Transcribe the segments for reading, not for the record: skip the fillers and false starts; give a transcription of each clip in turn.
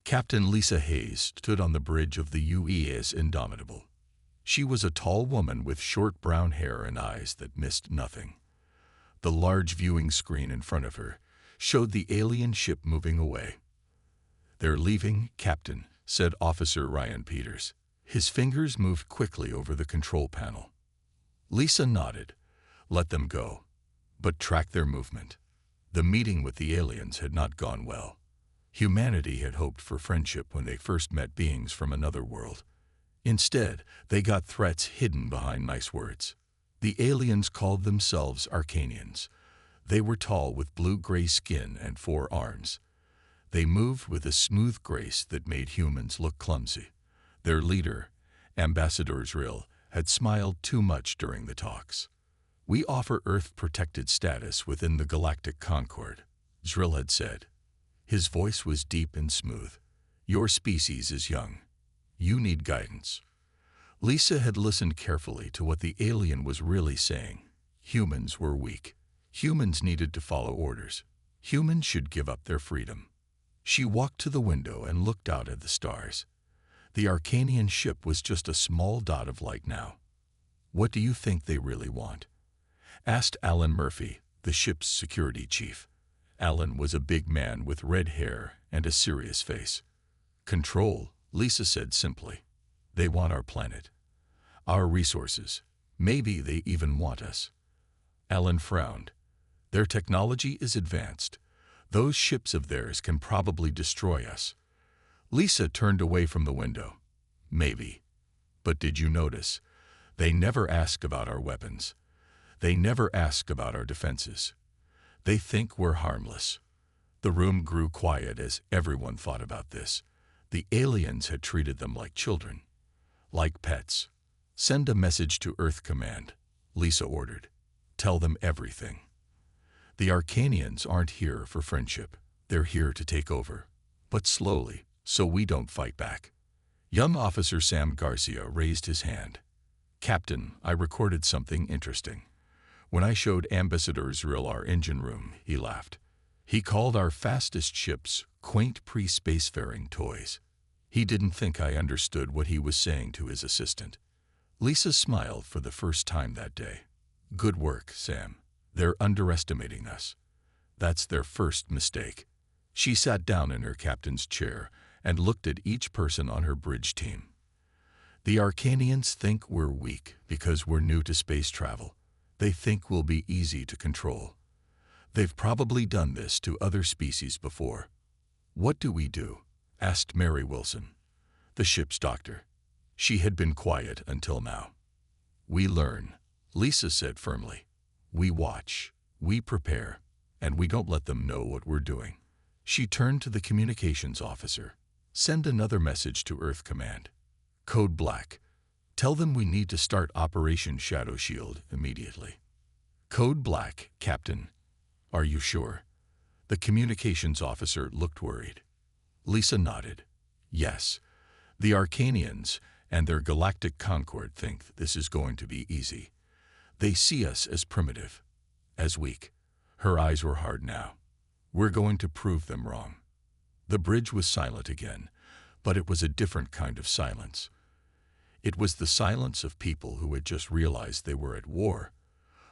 Captain Lisa Hayes stood on the bridge of the UES Indomitable. She was a tall woman with short brown hair and eyes that missed nothing. The large viewing screen in front of her showed the alien ship moving away. "They're leaving, Captain," said Officer Ryan Peters. His fingers moved quickly over the control panel. Lisa nodded. "Let them go, but track their movement." The meeting with the aliens had not gone well. Humanity had hoped for friendship when they first met beings from another world. Instead, they got threats hidden behind nice words. The aliens called themselves Arcanians. They were tall with blue-gray skin and 4 arms. They moved with a smooth grace that made humans look clumsy. Their leader, Ambassador Zrill, had smiled too much during the talks. "We offer Earth-protected status within the Galactic Concord," Zrill had said. His voice was deep and smooth. "Your species is young. You need guidance." Lisa had listened carefully to what the alien was really saying. Humans were weak. Humans needed to follow orders. Humans should give up their freedom. She walked to the window and looked out at the stars. The Arcanian ship was just a small dot of light now. "What do you think they really want?" asked Alan Murphy, the ship's security chief. Alan was a big man with red hair and a serious face. "Control," Lisa said simply. "They want our planet, our resources. Maybe they even want us." Alan frowned. "Their technology is advanced. Those ships of theirs can probably destroy us." Lisa turned away from the window. "Maybe. But did you notice? They never ask about our weapons. They never ask about our defenses. They think we're harmless." The room grew quiet as everyone thought about this. The aliens had treated them like children, like pets. "Send a message to Earth Command," Lisa ordered. "Tell them everything. The Arcanians aren't here for friendship. They're here to take over, but slowly, so we don't fight back." Young Officer Sam Garcia raised his hand. "Captain, I recorded something interesting." When I showed Ambassador Zrill our engine room, he laughed. He called our fastest ships quaint pre-spacefaring toys. He didn't think I understood what he was saying to his assistant. Lisa smiled for the first time that day. "Good work, Sam. They're underestimating us. That's their first mistake." She sat down in her captain's chair and looked at each person on her bridge team. "The Arcanians think we're weak because we're new to space travel. They think we'll be easy to control. They've probably done this to other species before." "What do we do?" asked Mary Wilson, the ship's doctor. She had been quiet until now. "We learn," Lisa said firmly. "We watch, we prepare, and we don't let them know what we're doing." She turned to the communications officer. "Send another message to Earth Command. Code Black. Tell them we need to start Operation Shadow Shield immediately." "Code Black, Captain. Are you sure?" The communications officer looked worried. Lisa nodded. "Yes. The Arcanians and their Galactic Concord think this is going to be easy. They see us as primitive, as weak." Her eyes were hard now. "We're going to prove them wrong." The bridge was silent again, but it was a different kind of silence. It was the silence of people who had just realized they were at war.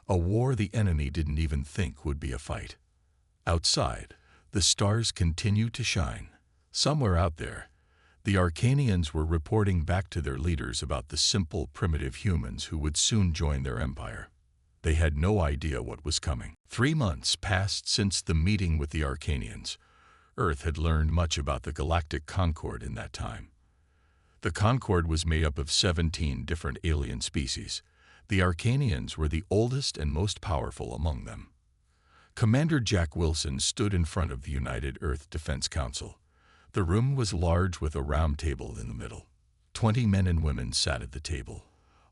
A war the enemy didn't even think would be a fight. Outside, the stars continued to shine. Somewhere out there, the Arcanians were reporting back to their leaders about the simple, primitive humans who would soon join their empire. They had no idea what was coming. 3 months passed since the meeting with the Arcanians. Earth had learned much about the Galactic Concord in that time. The Concord was made up of 17 different alien species. The Arcanians were the oldest and most powerful among them. Commander Jack Wilson stood in front of the United Earth Defense Council. The room was large with a round table in the middle. 20 men and women sat at the table,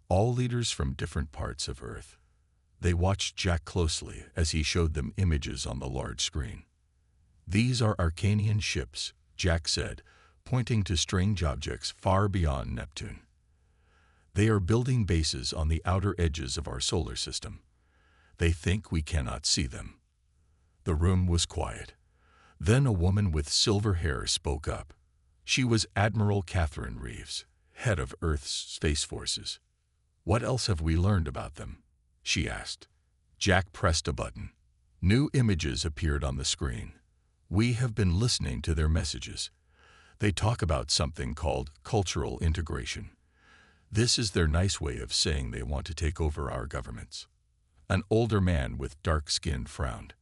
all leaders from different parts of Earth. They watched Jack closely as he showed them images on the large screen. "These are Arcanian ships," Jack said, pointing to strange objects far beyond Neptune. "They are building bases on the outer edges of our solar system. They think we cannot see them." The room was quiet. Then a woman with silver hair spoke up. She was Admiral Catherine Reeves, head of Earth's Space Forces. "What else have we learned about them?" she asked. Jack pressed a button. New images appeared on the screen. "We have been listening to their messages. They talk about something called cultural integration. This is their nice way of saying they want to take over our governments." An older man with dark skin frowned.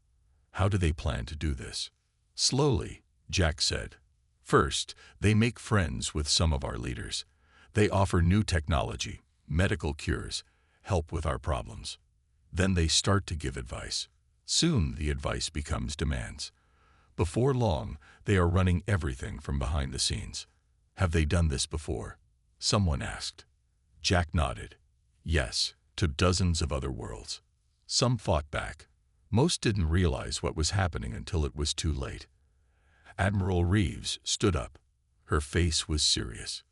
"How do they plan to do this?" "Slowly," Jack said. "First, they make friends with some of our leaders. They offer new technology, medical cures, help with our problems. Then they start to give advice. Soon the advice becomes demands. Before long, they are running everything from behind the scenes." "Have they done this before?" someone asked. Jack nodded. "Yes, to dozens of other worlds. Some fought back. Most didn't realize what was happening until it was too late." Admiral Reeves stood up. Her face was serious.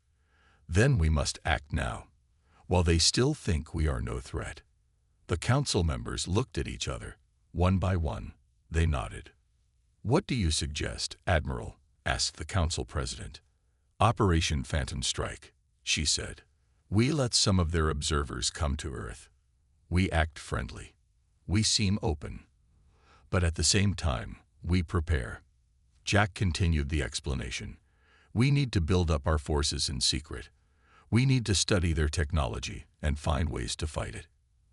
"Then we must act now, while they still think we are no threat." The council members looked at each other. One by one, they nodded. "What do you suggest, Admiral?" asked the council president. "Operation Phantom Strike," she said. "We let some of their observers come to Earth. We act friendly. We seem open. But at the same time, we prepare." Jack continued the explanation. "We need to build up our forces in secret. We need to study their technology and find ways to fight it.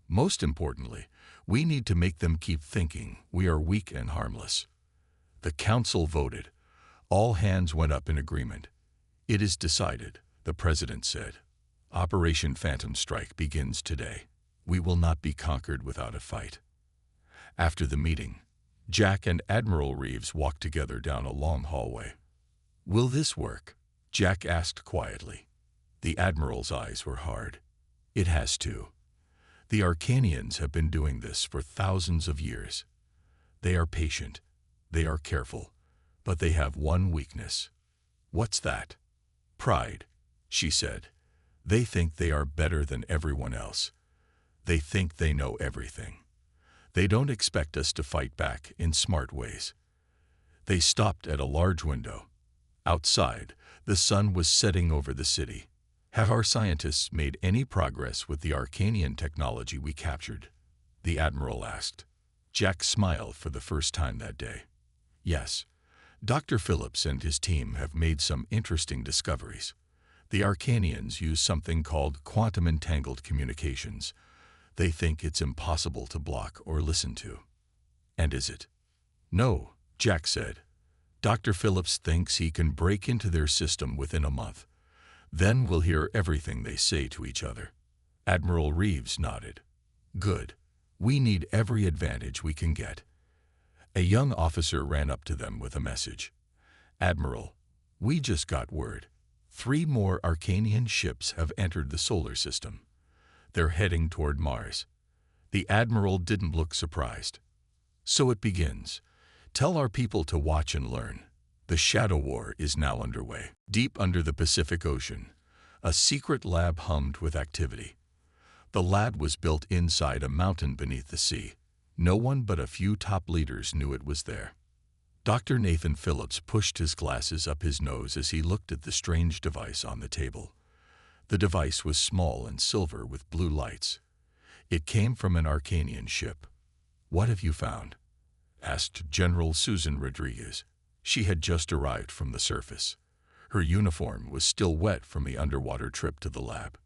Most importantly, we need to make them keep thinking we are weak and harmless." The council voted. All hands went up in agreement. "It is decided," the president said. "Operation Phantom Strike begins today. We will not be conquered without a fight." After the meeting, Jack and Admiral Reeves walked together down a long hallway. "Will this work?" Jack asked quietly. The Admiral's eyes were hard. "It has to. The Arcanians have been doing this for thousands of years. They are patient. They are careful. But they have one weakness." "What's that?" "Pride," she said. "They think they are better than everyone else. They think they know everything. They don't expect us to fight back in smart ways." They stopped at a large window. Outside, the sun was setting over the city. "Have our scientists made any progress with the Arcanian technology we captured?" the Admiral asked. Jack smiled for the first time that day. "Yes. Dr. Phillips and his team have made some interesting discoveries. The Arcanians use something called quantum entangled communications. They think it's impossible to block or listen to." "And is it?" "No," Jack said. "Dr. Phillips thinks he can break into their system within a month. Then we'll hear everything they say to each other." Admiral Reeves nodded. "Good. We need every advantage we can get." A young officer ran up to them with a message. "Admiral, we just got word. 3 more Arcanian ships have entered the solar system. They're heading toward Mars." The Admiral didn't look surprised. "So it begins. Tell our people to watch and learn. The Shadow War is now underway." Deep under the Pacific Ocean, a secret lab hummed with activity. The lab was built inside a mountain beneath the sea. No one but a few top leaders knew it was there. Dr. Nathan Phillips pushed his glasses up his nose as he looked at the strange device on the table. The device was small and silver with blue lights. It came from an Arcanian ship. "What have you found?" asked General Susan Rodriguez. She had just arrived from the surface. Her uniform was still wet from the underwater trip to the lab.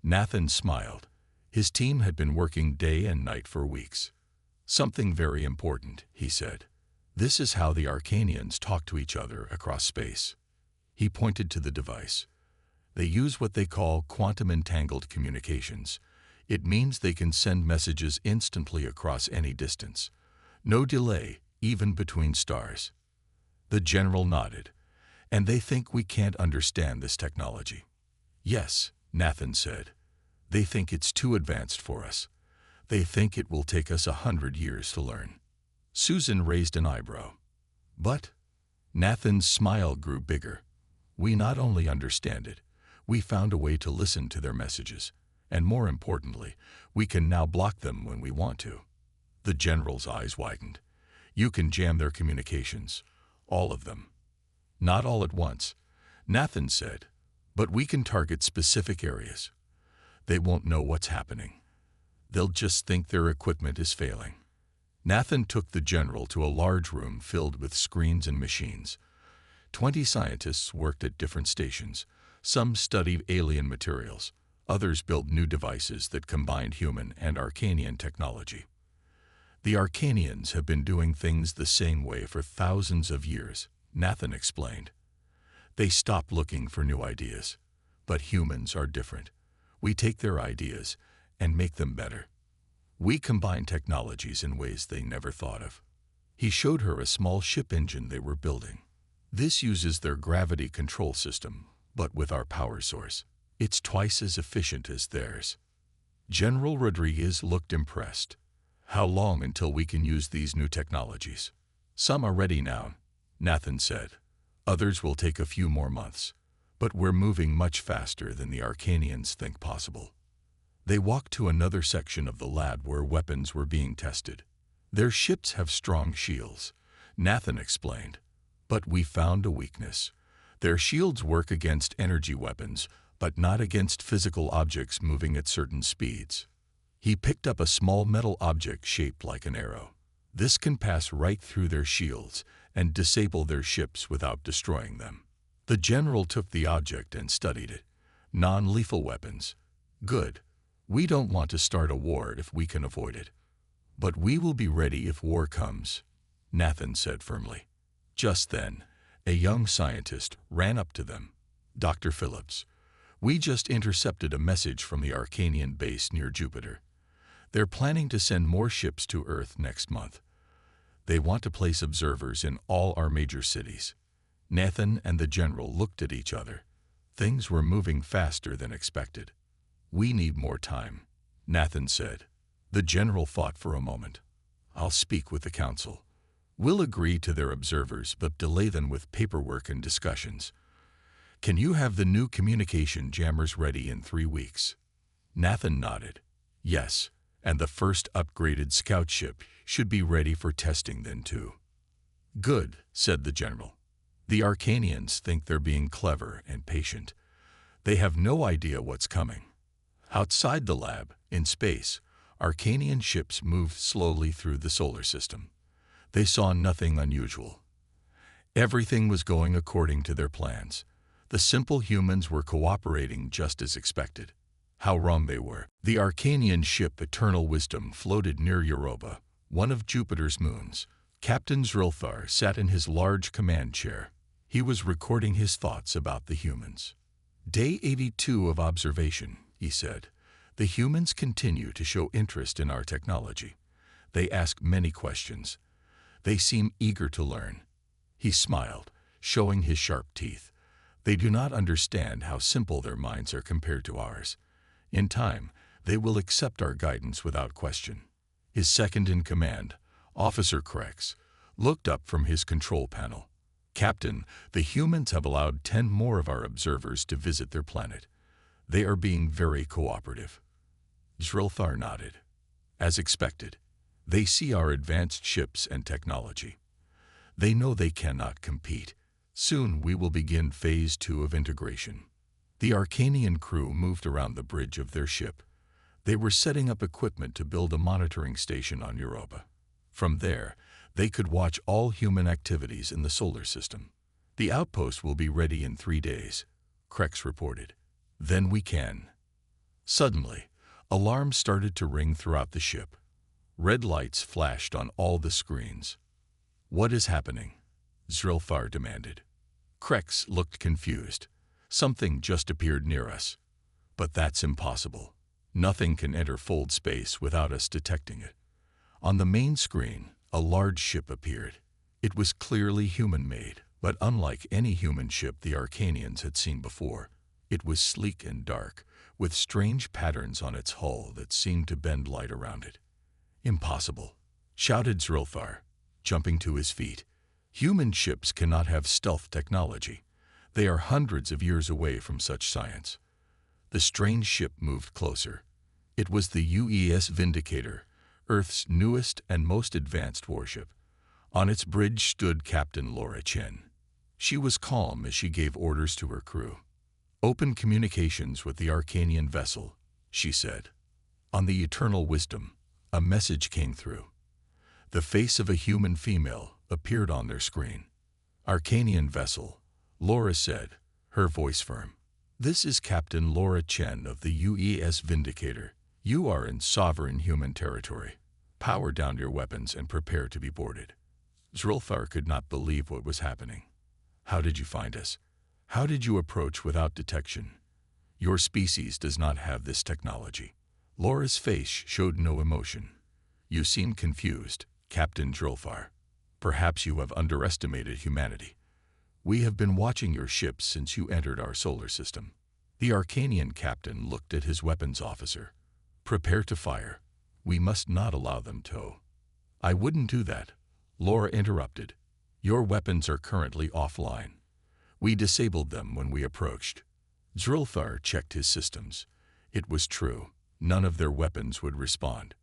Nathan smiled. His team had been working day and night for weeks. "Something very important," he said. "This is how the Arcanians talk to each other across space." He pointed to the device. "They use what they call quantum entangled communications. It means they can send messages instantly across any distance. No delay, even between stars." The general nodded. "And they think we can't understand this technology." "Yes," Nathan said. "They think it's too advanced for us. They think it will take us 100 years to learn." Susan raised an eyebrow. "But?" Nathan's smile grew bigger. "We not only understand it, we found a way to listen to their messages. And more importantly, we can now block them when we want to." The general's eyes widened. "You can jam their communications. All of them." "Not all at once." Nathan said, "But we can target specific areas. They won't know what's happening. They'll just think their equipment is failing." Nathan took the general to a large room filled with screens and machines. 20 scientists worked at different stations. Some studied alien materials. Others built new devices that combined human and Arcanian technology. "The Arcanians have been doing things the same way for thousands of years," Nathan explained. "They stopped looking for new ideas. But humans are different. We take their ideas and make them better. We combine technologies in ways they never thought of." He showed her a small ship engine they were building. "This uses their gravity control system, but with our power source. It's twice as efficient as theirs." General Rodriguez looked impressed. "How long until we can use these new technologies?" "Some are ready now," Nathan said. "Others will take a few more months. But we're moving much faster than the Arcanians think possible." They walked to another section of the lab where weapons were being tested. "Their ships have strong shields," Nathan explained. "But we found a weakness. Their shields work against energy weapons, but not against physical objects moving at certain speeds." He picked up a small metal object shaped like an arrow. "This can pass right through their shields and disable their ships without destroying them." The general took the object and studied it. "Non-lethal weapons. Good. We don't want to start a war if we can avoid it. But we will be ready if war comes," Nathan said firmly. Just then, a young scientist ran up to them. "Dr. Phillips, we just intercepted a message from the Arcanian base near Jupiter. They're planning to send more ships to Earth next month. They want to place observers in all our major cities." Nathan and the general looked at each other. Things were moving faster than expected. "We need more time," Nathan said. The general thought for a moment. "I'll speak with the council. We'll agree to their observers but delay them with paperwork and discussions. Can you have the new communication jammers ready in 3 weeks?" Nathan nodded. "Yes, and the first upgraded scout ship should be ready for testing then too." "Good," said the general. "The Arcanians think they're being clever and patient. They have no idea what's coming." Outside the lab, in space, Arcanian ships moved slowly through the solar system. They saw nothing unusual. Everything was going according to their plans. The simple humans were cooperating just as expected. How wrong they were. The Arcanian ship Eternal Wisdom floated near Europa, one of Jupiter's moons. Captain Zrilthar sat in his large command chair. He was recording his thoughts about the humans. "Day 82 of observation," he said. "The humans continue to show interest in our technology. They ask many questions. They seem eager to learn." He smiled, showing his sharp teeth. "They do not understand how simple their minds are compared to ours. In time, they will accept our guidance without question." His second-in-command, Officer Krex, looked up from his control panel. "Captain, the humans have allowed 10 more of our observers to visit their planet. They are being very cooperative." Zrilthar nodded. "As expected, they see our advanced ships and technology. They know they cannot compete. Soon we will begin Phase 2 of integration." The Arcanian crew moved around the bridge of their ship. They were setting up equipment to build a monitoring station on Europa. From there, they could watch all human activities in the solar system. "The outpost will be ready in 3 days," Krex reported. "Then we can." Suddenly, alarms started to ring throughout the ship. Red lights flashed on all the screens. "What is happening?" Zrilthar demanded. Krex looked confused. "Something just appeared near us." "But that's impossible. Nothing can enter Fold space without us detecting it." On the main screen, a large ship appeared. It was clearly human-made, but unlike any human ship the Arcanians had seen before. It was sleek and dark, with strange patterns on its hull that seemed to bend light around it. "Impossible," shouted Zrilthar, jumping to his feet. "Human ships cannot have stealth technology. They are hundreds of years away from such science." The strange ship moved closer. It was the UES Vindicator, Earth's newest and most advanced warship. On its bridge stood Captain Laura Chen. She was calm as she gave orders to her crew. "Open communications with the Arcanian vessel," she said. On the Eternal Wisdom, a message came through. The face of a human female appeared on their screen. "Arcanian vessel," Laura said, her voice firm. "This is Captain Laura Chen of the UES Vindicator. You are in sovereign human territory. Power down your weapons and prepare to be boarded." Zrilthar could not believe what was happening. "How did you find us? How did you approach without detection? Your species does not have this technology." Laura's face showed no emotion. "You seem confused, Captain Zrilthar. Perhaps you have underestimated humanity. We have been watching your ships since you entered our solar system." The Arcanian captain looked at his weapons officer. "Prepare to fire. We must not allow them to." "I wouldn't do that," Laura interrupted. "Your weapons are currently offline. We disabled them when we approached." Zrilthar checked his systems. It was true. None of their weapons would respond.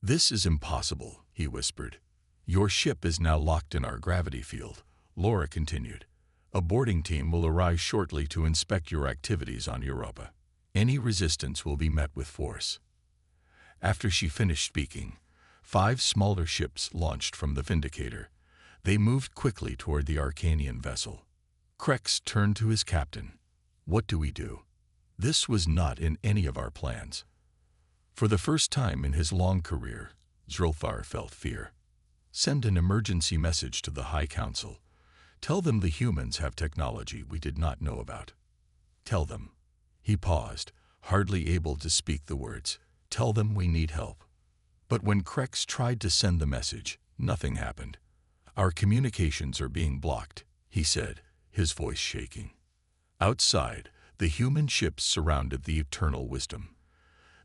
"This is impossible," he whispered. "Your ship is now locked in our gravity field," Laura continued. "A boarding team will arrive shortly to inspect your activities on Europa. Any resistance will be met with force." After she finished speaking, 5 smaller ships launched from the Vindicator. They moved quickly toward the Arcanian vessel. Krex turned to his captain. "What do we do? This was not in any of our plans." For the first time in his long career, Zrilthar felt fear. "Send an emergency message to the High Council. Tell them the humans have technology we did not know about. Tell them." He paused, hardly able to speak the words. "Tell them we need help." But when Krex tried to send the message, nothing happened. "Our communications are being blocked," he said, his voice shaking. Outside, the human ships surrounded the Eternal Wisdom.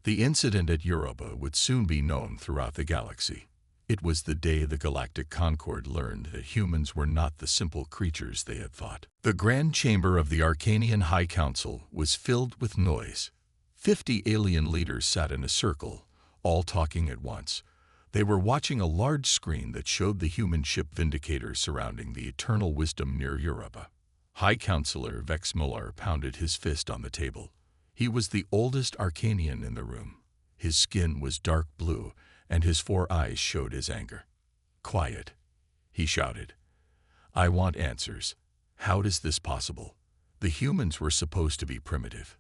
The incident at Europa would soon be known throughout the galaxy. It was the day the Galactic Concord learned that humans were not the simple creatures they had thought. The grand chamber of the Arcanian High Council was filled with noise. 50 alien leaders sat in a circle, all talking at once. They were watching a large screen that showed the human ship Vindicator surrounding the Eternal Wisdom near Europa. High Counselor Vex Muller pounded his fist on the table. He was the oldest Arcanian in the room. His skin was dark blue, and his 4 eyes showed his anger. "Quiet," he shouted. "I want answers. How is this possible? The humans were supposed to be primitive.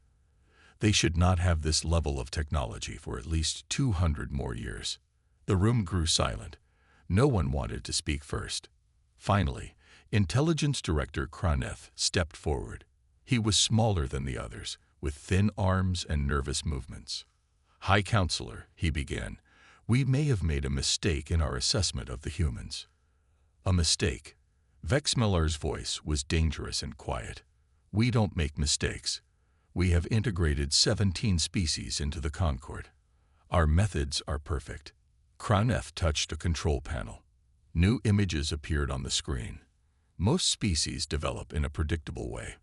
They should not have this level of technology for at least 200 more years." The room grew silent. No one wanted to speak first. Finally, Intelligence Director Kraneth stepped forward. He was smaller than the others, with thin arms and nervous movements. "High Counselor," he began, "we may have made a mistake in our assessment of the humans." "A mistake?" Vex Miller's voice was dangerous and quiet. "We don't make mistakes. We have integrated 17 species into the Concord. Our methods are perfect." Kraneth touched a control panel. New images appeared on the screen. Most species develop in a predictable way.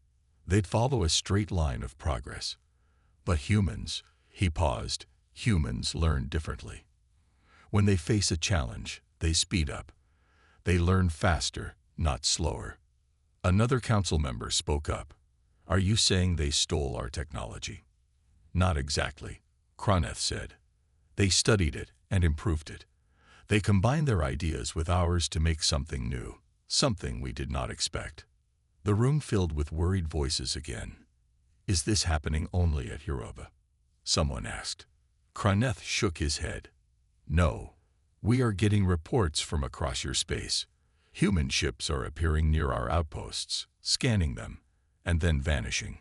They'd follow a straight line of progress. But humans, he paused, humans learn differently. When they face a challenge, they speed up. They learn faster, not slower. Another council member spoke up. "Are you saying they stole our technology?" "Not exactly," Kraneth said. "They studied it and improved it. They combined their ideas with ours to make something new, something we did not expect." The room filled with worried voices again. "Is this happening only at Europa?" someone asked. Kraneth shook his head. "No. We are getting reports from across your space. Human ships are appearing near our outposts, scanning them, and then vanishing.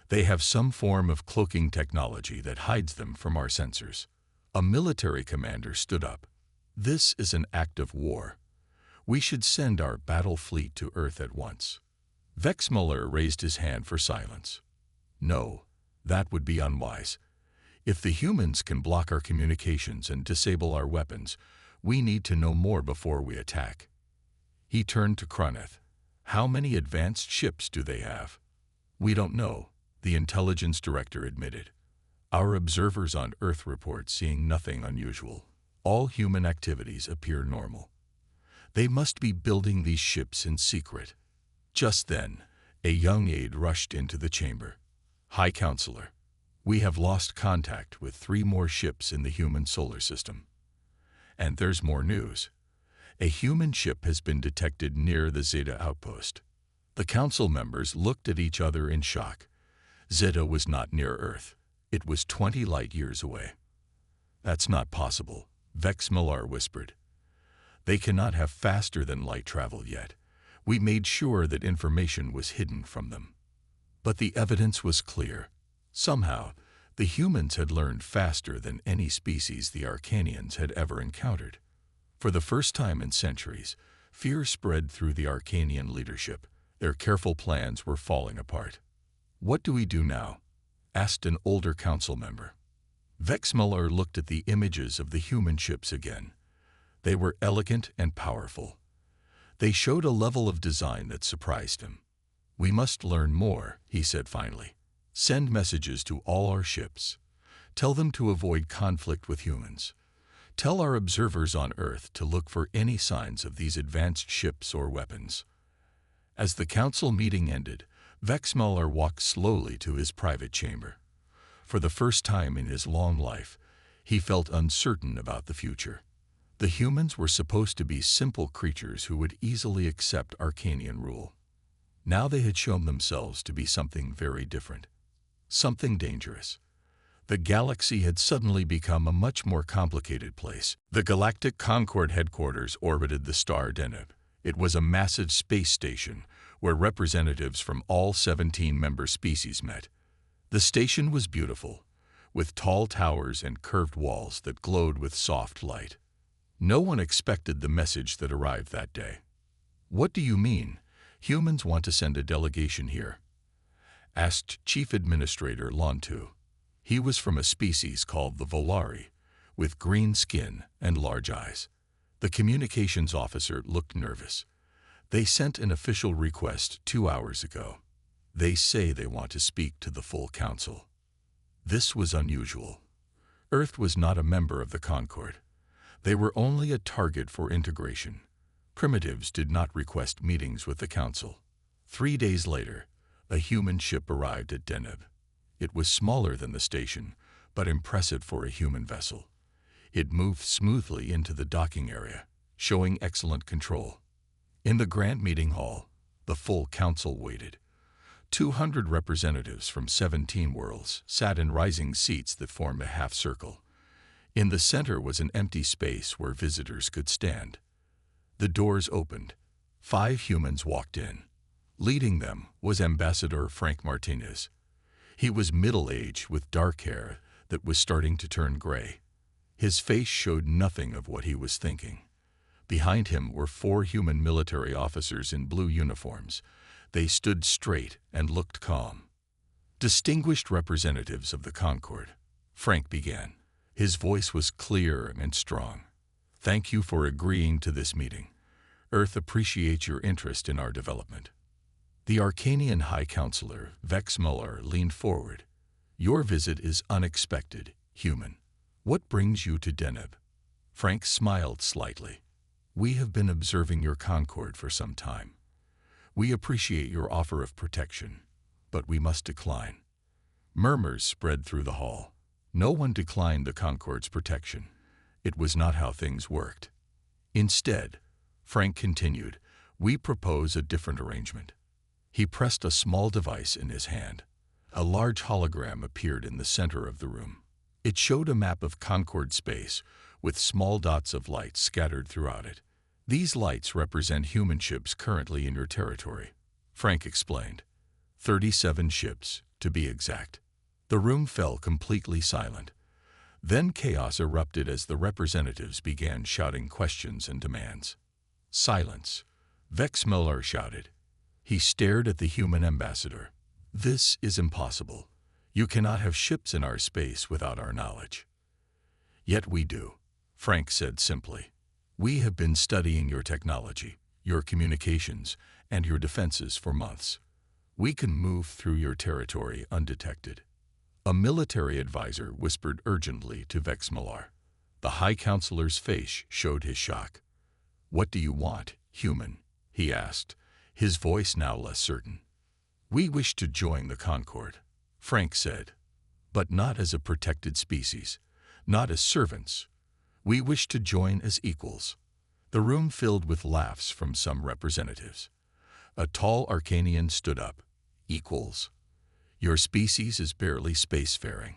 They have some form of cloaking technology that hides them from our sensors." A military commander stood up. "This is an act of war. We should send our battle fleet to Earth at once." Vex Muller raised his hand for silence. "No, that would be unwise. If the humans can block our communications and disable our weapons, we need to know more before we attack." He turned to Kraneth. "How many advanced ships do they have?" "We don't know," the intelligence director admitted. "Our observers on Earth report seeing nothing unusual. All human activities appear normal. They must be building these ships in secret." Just then, a young aide rushed into the chamber. "High Counselor, we have lost contact with 3 more ships in the human solar system. And there's more news. A human ship has been detected near the Zeta outpost." The council members looked at each other in shock. Zeta was not near Earth. It was 20 light years away. "That's not possible," Vex Millar whispered. "They cannot have faster than light travel yet. We made sure that information was hidden from them." But the evidence was clear. Somehow, the humans had learned faster than any species the Arcanians had ever encountered. For the first time in centuries, fear spread through the Arcanian leadership. Their careful plans were falling apart. "What do we do now?" asked an older council member. Vex Millar looked at the images of the human ships again. They were elegant and powerful. They showed a level of design that surprised him. "We must learn more," he said finally. "Send messages to all our ships. Tell them to avoid conflict with humans. Tell our observers on Earth to look for any signs of these advanced ships or weapons." As the council meeting ended, Vex Millar walked slowly to his private chamber. For the first time in his long life, he felt uncertain about the future. The humans were supposed to be simple creatures who would easily accept Arcanian rule. Now they had shown themselves to be something very different, something dangerous. The galaxy had suddenly become a much more complicated place. The Galactic Concord headquarters orbited the star Deneb. It was a massive space station where representatives from all 17 member species met. The station was beautiful, with tall towers and curved walls that glowed with soft light. No one expected the message that arrived that day. "What do you mean? Humans want to send a delegation here?" asked Chief Administrator Lontu. He was from a species called the Volari, with green skin and large eyes. The communications officer looked nervous. "They sent an official request 2 hours ago. They say they want to speak to the full council." This was unusual. Earth was not a member of the Concord. They were only a target for integration. Primitives did not request meetings with the council. 3 days later, a human ship arrived at Deneb. It was smaller than the station, but impressive for a human vessel. It moved smoothly into the docking area, showing excellent control. In the grand meeting hall, the full council waited. 200 representatives from 17 worlds sat in rising seats that formed a half circle. In the center was an empty space where visitors could stand. The doors opened. 5 humans walked in. Leading them was Ambassador Frank Martinez. He was middle-aged with dark hair that was starting to turn gray. His face showed nothing of what he was thinking. Behind him were 4 human military officers in blue uniforms. They stood straight and looked calm. "Distinguished representatives of the Concord," Frank began. His voice was clear and strong. "Thank you for agreeing to this meeting. Earth appreciates your interest in our development." The Arcanian High Counselor, Vex Millar, leaned forward. "Your visit is unexpected, human. What brings you to Deneb?" Frank smiled slightly. "We have been observing your Concord for some time. We appreciate your offer of protection, but we must decline." Murmurs spread through the hall. No one declined the Concord's protection. It was not how things worked. Instead, Frank continued, "We propose a different arrangement." He pressed a small device in his hand. A large hologram appeared in the center of the room. It showed a map of Concord space with small dots of light scattered throughout it. "These lights represent human ships currently in your territory," Frank explained. 37 ships, to be exact. The room fell completely silent. Then chaos erupted as the representatives began shouting questions and demands. "Silence," Vex Millar shouted. He stared at the human ambassador. "This is impossible. You cannot have ships in our space without our knowledge." "Yet we do," Frank said simply. "We have been studying your technology, your communications, and your defenses for months. We can move through your territory undetected." A military advisor whispered urgently to Vex Millar. The High Counselor's face showed his shock. "What do you want, human?" he asked, his voice now less certain. "We wish to join the Concord," Frank said, "but not as a protected species, not as servants. We wish to join as equals." The room filled with laughs from some representatives. A tall Arcanian stood up. "Equals? Your species is barely spacefaring.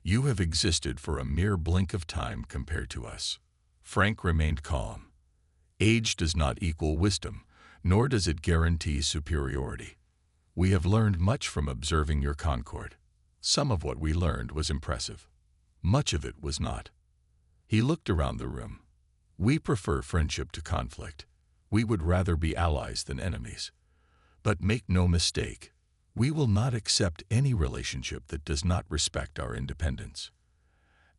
You have existed for a mere blink of time compared to us." Frank remained calm. "Age does not equal wisdom, nor does it guarantee superiority. We have learned much from observing your Concord. Some of what we learned was impressive. Much of it was not." He looked around the room. "We prefer friendship to conflict. We would rather be allies than enemies. But make no mistake, we will not accept any relationship that does not respect our independence."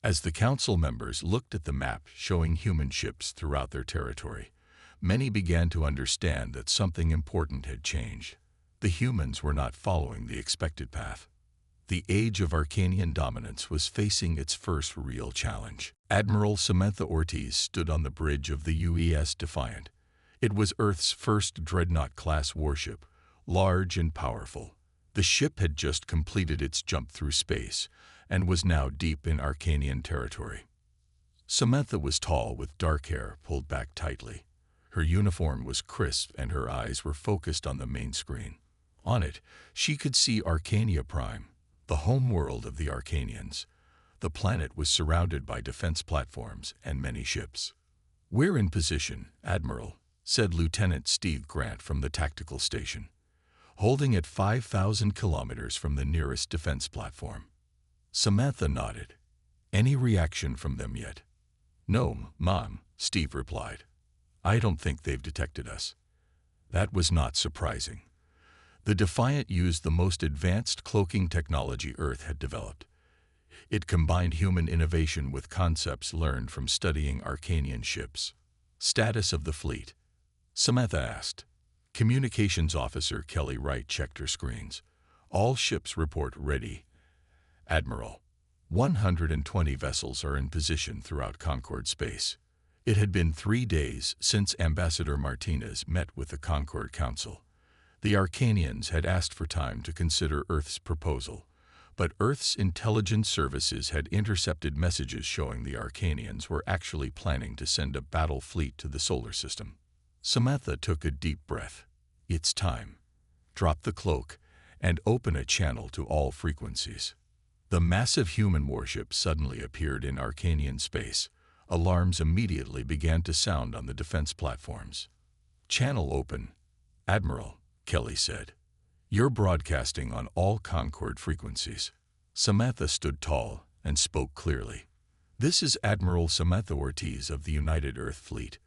As the council members looked at the map showing human ships throughout their territory, many began to understand that something important had changed. The humans were not following the expected path. The age of Arcanian dominance was facing its first real challenge. Admiral Samantha Ortiz stood on the bridge of the UES Defiant. It was Earth's first Dreadnought-class warship, large and powerful. The ship had just completed its jump through space and was now deep in Arcanian territory. Samantha was tall with dark hair pulled back tightly. Her uniform was crisp and her eyes were focused on the main screen. On it, she could see Arcania Prime, the home world of the Arcanians. The planet was surrounded by defense platforms and many ships. "We're in position, Admiral," said Lieutenant Steve Grant from the tactical station, "holding at 5,000 kilometers from the nearest defense platform." Samantha nodded. "Any reaction from them yet?" "No, Mom," Steve replied. "I don't think they've detected us." That was not surprising. The Defiant used the most advanced cloaking technology Earth had developed. It combined human innovation with concepts learned from studying Arcanian ships. "Status of the fleet?" Samantha asked. Communications Officer Kelly Wright checked her screens. "All ships report ready, Admiral. 120 vessels are in position throughout Concord space." It had been 3 days since Ambassador Martinez met with the Concord Council. The Arcanians had asked for time to consider Earth's proposal, but Earth's intelligence services had intercepted messages showing the Arcanians were actually planning to send a battle fleet to the solar system. Samantha took a deep breath. "It's time. Drop the cloak and open a channel to all frequencies." The massive human warship suddenly appeared in Arcanian space. Alarms immediately began to sound on the defense platforms. "Channel open, Admiral," Kelly said. "You're broadcasting on all Concord frequencies." Samantha stood tall and spoke clearly. "This is Admiral Samantha Ortiz of the United Earth Fleet.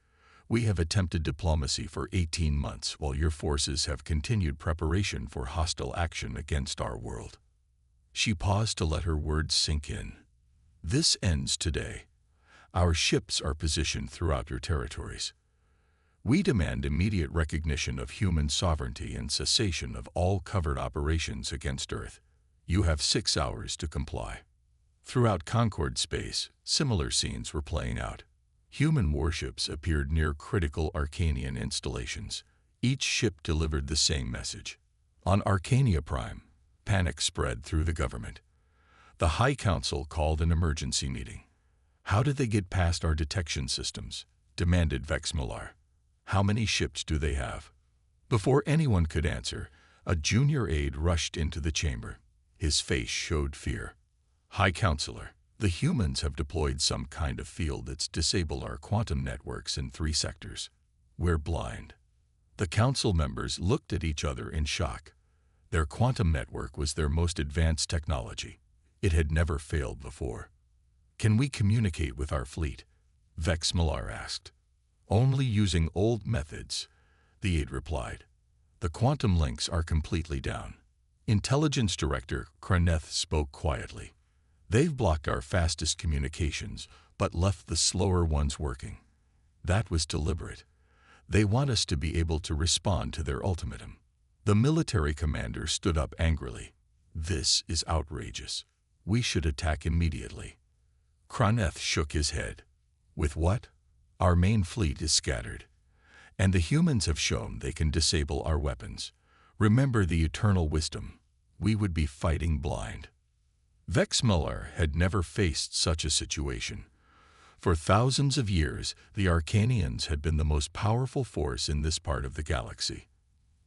We have attempted diplomacy for 18 months while your forces have continued preparation for hostile action against our world." She paused to let her words sink in. "This ends today. Our ships are positioned throughout your territories. We demand immediate recognition of human sovereignty and cessation of all covert operations against Earth. You have 6 hours to comply." Throughout Concord space, similar scenes were playing out. Human warships appeared near critical Arcanian installations. Each ship delivered the same message. On Arcania Prime, panic spread through the government. The High Council called an emergency meeting. "How did they get past our detection systems?" demanded Vex Millar. "How many ships do they have?" Before anyone could answer, a junior aide rushed into the chamber. His face showed fear. "High Counselor, the humans have deployed some kind of field that's disabled our quantum networks in 3 sectors. We're blind." The council members looked at each other in shock. Their quantum network was their most advanced technology. It had never failed before. "Can we communicate with our fleet?" Vex Millar asked. "Only using old methods," the aide replied. "The quantum links are completely down." Intelligence Director Kraneth spoke quietly. "They've blocked our fastest communications, but left the slower ones working. That was deliberate. They want us to be able to respond to their ultimatum." The military commander stood up angrily. "This is outrageous. We should attack immediately." Kraneth shook his head. "With what? Our main fleet is scattered. And the humans have shown they can disable our weapons. Remember the eternal wisdom. We would be fighting blind. Vex Muller had never faced such a situation. For thousands of years, the Arcanians had been the most powerful force in this part of the galaxy.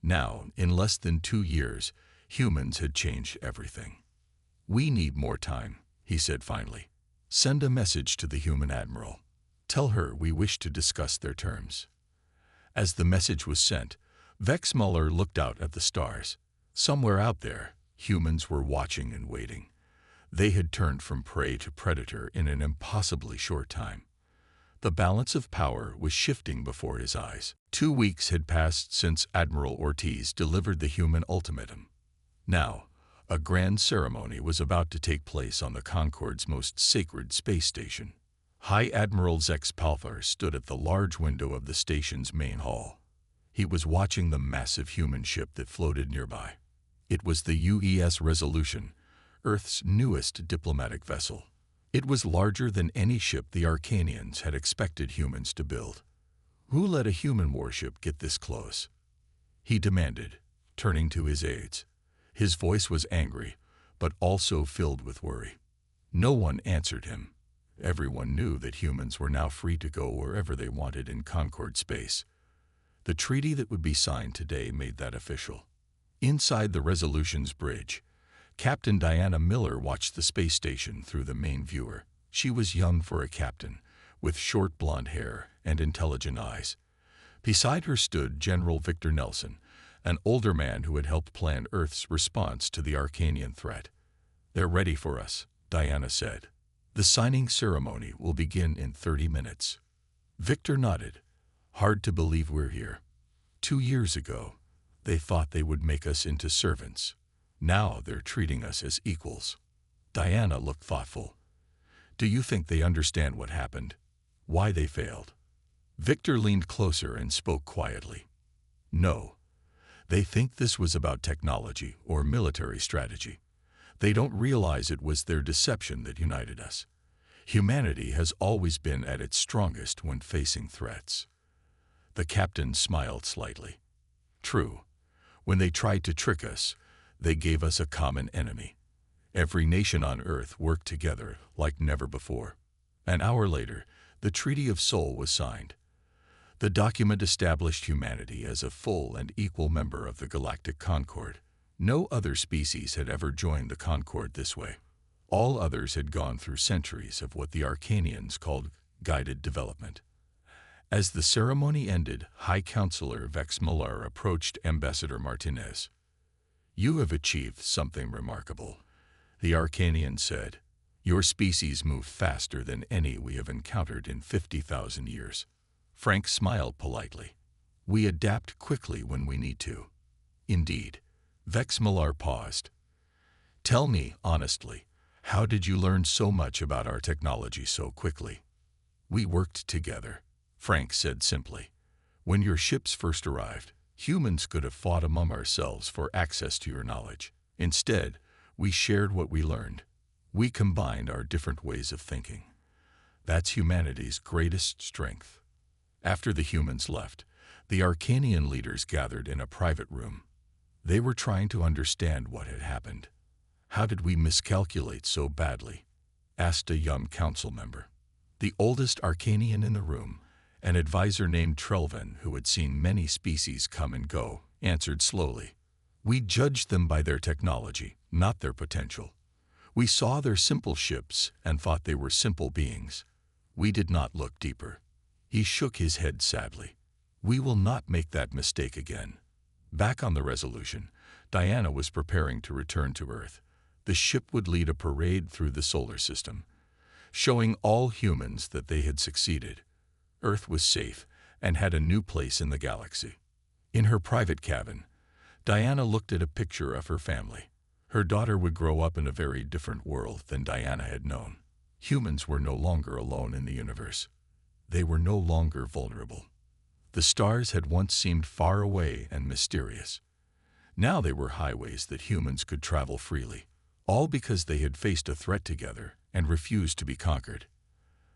Now, in less than 2 years, humans had changed everything. "We need more time," he said finally. "Send a message to the human admiral. Tell her we wish to discuss their terms." As the message was sent, Vex Muller looked out at the stars. Somewhere out there, humans were watching and waiting. They had turned from prey to predator in an impossibly short time. The balance of power was shifting before his eyes. 2 weeks had passed since Admiral Ortiz delivered the human ultimatum. Now, a grand ceremony was about to take place on the Concorde's most sacred space station. High Admiral Zex Palthar stood at the large window of the station's main hall. He was watching the massive human ship that floated nearby. It was the UES Resolution, Earth's newest diplomatic vessel. It was larger than any ship the Arcanians had expected humans to build. "Who let a human warship get this close?" he demanded, turning to his aides. His voice was angry, but also filled with worry. No one answered him. Everyone knew that humans were now free to go wherever they wanted in Concorde space. The treaty that would be signed today made that official. Inside the Resolution's bridge, Captain Diana Miller watched the space station through the main viewer. She was young for a captain, with short blonde hair and intelligent eyes. Beside her stood General Victor Nelson, an older man who had helped plan Earth's response to the Arcanian threat. "They're ready for us," Diana said. "The signing ceremony will begin in 30 minutes. Victor nodded. "Hard to believe we're here. 2 years ago, they thought they would make us into servants. Now they're treating us as equals." Diana looked thoughtful. "Do you think they understand what happened? Why they failed?" Victor leaned closer and spoke quietly. "No. They think this was about technology or military strategy. They don't realize it was their deception that united us. Humanity has always been at its strongest when facing threats." The captain smiled slightly. "True. When they tried to trick us, they gave us a common enemy. Every nation on Earth worked together like never before. An hour later, the Treaty of Seoul was signed. The document established humanity as a full and equal member of the Galactic Concorde. No other species had ever joined the Concorde this way. All others had gone through centuries of what the Arcanians called guided development. As the ceremony ended, High Counselor Vex Muller approached Ambassador Martinez. "You have achieved something remarkable," the Arcanian said. "Your species moved faster than any we have encountered in 50,000 years. Frank smiled politely. "We adapt quickly when we need to." "Indeed." Vex Muller paused. "Tell me, honestly, how did you learn so much about our technology so quickly?" "We worked together," Frank said simply. "When your ships first arrived, humans could have fought among ourselves for access to your knowledge. Instead, we shared what we learned. We combined our different ways of thinking. That's humanity's greatest strength." After the humans left, the Arcanian leaders gathered in a private room. They were trying to understand what had happened. "How did we miscalculate so badly?" asked a young council member. The oldest Arcanian in the room, an advisor named Trelvin who had seen many species come and go, answered slowly. "We judged them by their technology, not their potential. We saw their simple ships and thought they were simple beings. We did not look deeper." He shook his head sadly. "We will not make that mistake again." Back on the Resolution, Diana was preparing to return to Earth. The ship would lead a parade through the solar system, showing all humans that they had succeeded. Earth was safe and had a new place in the galaxy. In her private cabin, Diana looked at a picture of her family. Her daughter would grow up in a very different world than Diana had known. Humans were no longer alone in the universe. They were no longer vulnerable. The stars had once seemed far away and mysterious. Now they were highways that humans could travel freely, all because they had faced a threat together and refused to be conquered.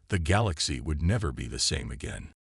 The galaxy would never be the same again.